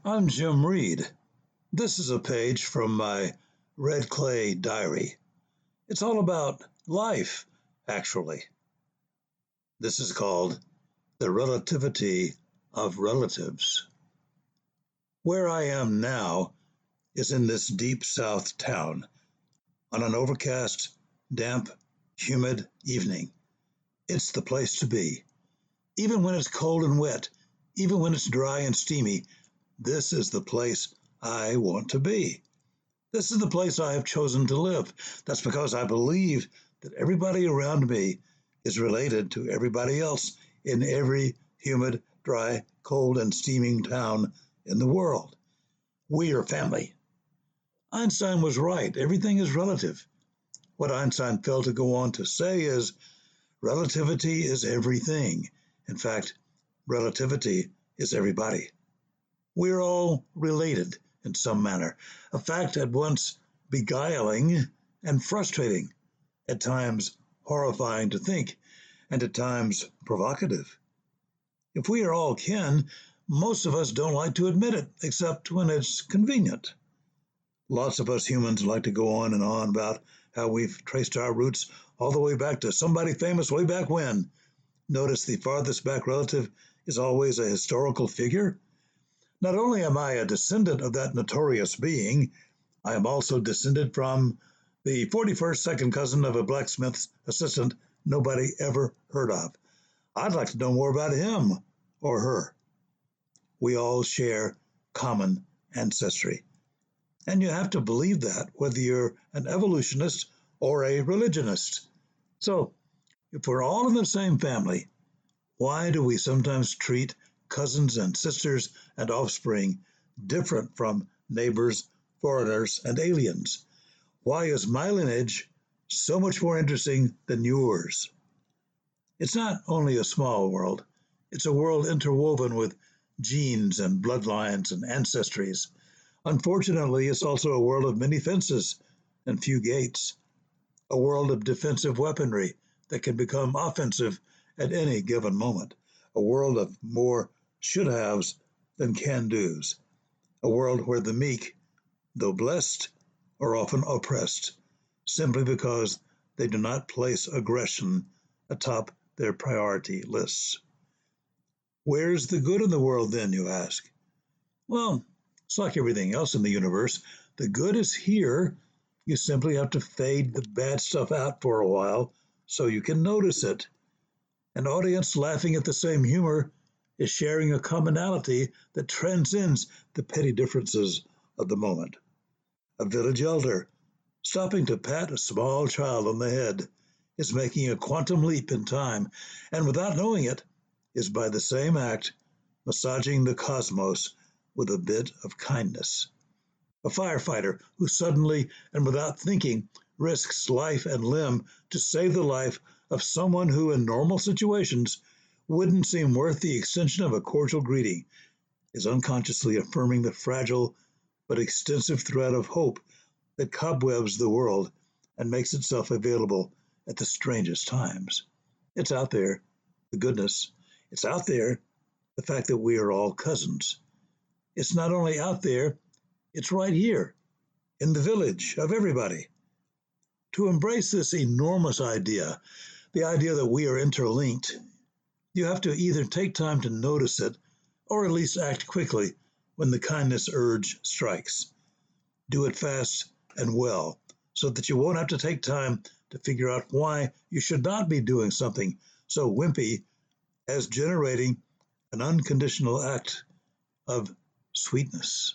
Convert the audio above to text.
I'm Jim Reed. This is a page from my red clay diary. It's all about life, actually. This is called The Relativity of Relatives. Where I am now is in this deep south town on an overcast, damp, humid evening. It's the place to be. Even when it's cold and wet, even when it's dry and steamy, this is the place I want to be. This is the place I have chosen to live. That's because I believe that everybody around me is related to everybody else in every humid, dry, cold, and steaming town in the world. We are family. Einstein was right. Everything is relative. What Einstein failed to go on to say is relativity is everything. In fact, relativity is everybody. We're all related in some manner, a fact at once beguiling and frustrating, at times horrifying to think, and at times provocative. If we are all kin, most of us don't like to admit it, except when it's convenient. Lots of us humans like to go on and on about how we've traced our roots all the way back to somebody famous way back when. Notice the farthest back relative is always a historical figure. Not only am I a descendant of that notorious being, I am also descended from the 41st second cousin of a blacksmith's assistant nobody ever heard of. I'd like to know more about him or her. We all share common ancestry. And you have to believe that, whether you're an evolutionist or a religionist. So, if we're all in the same family, why do we sometimes treat cousins and sisters and offspring different from neighbors, foreigners, and aliens? Why is my lineage so much more interesting than yours? It's not only a small world, it's a world interwoven with genes and bloodlines and ancestries. Unfortunately, it's also a world of many fences and few gates, a world of defensive weaponry that can become offensive at any given moment, a world of more should-haves than can-dos, a world where the meek, though blessed, are often oppressed, simply because they do not place aggression atop their priority lists. Where's the good in the world then, you ask? Well, it's like everything else in the universe. The good is here. You simply have to fade the bad stuff out for a while so you can notice it. An audience laughing at the same humor is sharing a commonality that transcends the petty differences of the moment. A village elder, stopping to pat a small child on the head, is making a quantum leap in time, and without knowing it, is by the same act massaging the cosmos with a bit of kindness. A firefighter who suddenly and without thinking risks life and limb to save the life of someone who in normal situations wouldn't seem worth the extension of a cordial greeting is unconsciously affirming the fragile but extensive thread of hope that cobwebs the world and makes itself available at the strangest times. It's out there, the goodness. It's out there, the fact that we are all cousins. It's not only out there, it's right here, in the village of everybody. To embrace this enormous idea, the idea that we are interlinked, you have to either take time to notice it or at least act quickly when the kindness urge strikes. Do it fast and well so that you won't have to take time to figure out why you should not be doing something so wimpy as generating an unconditional act of sweetness.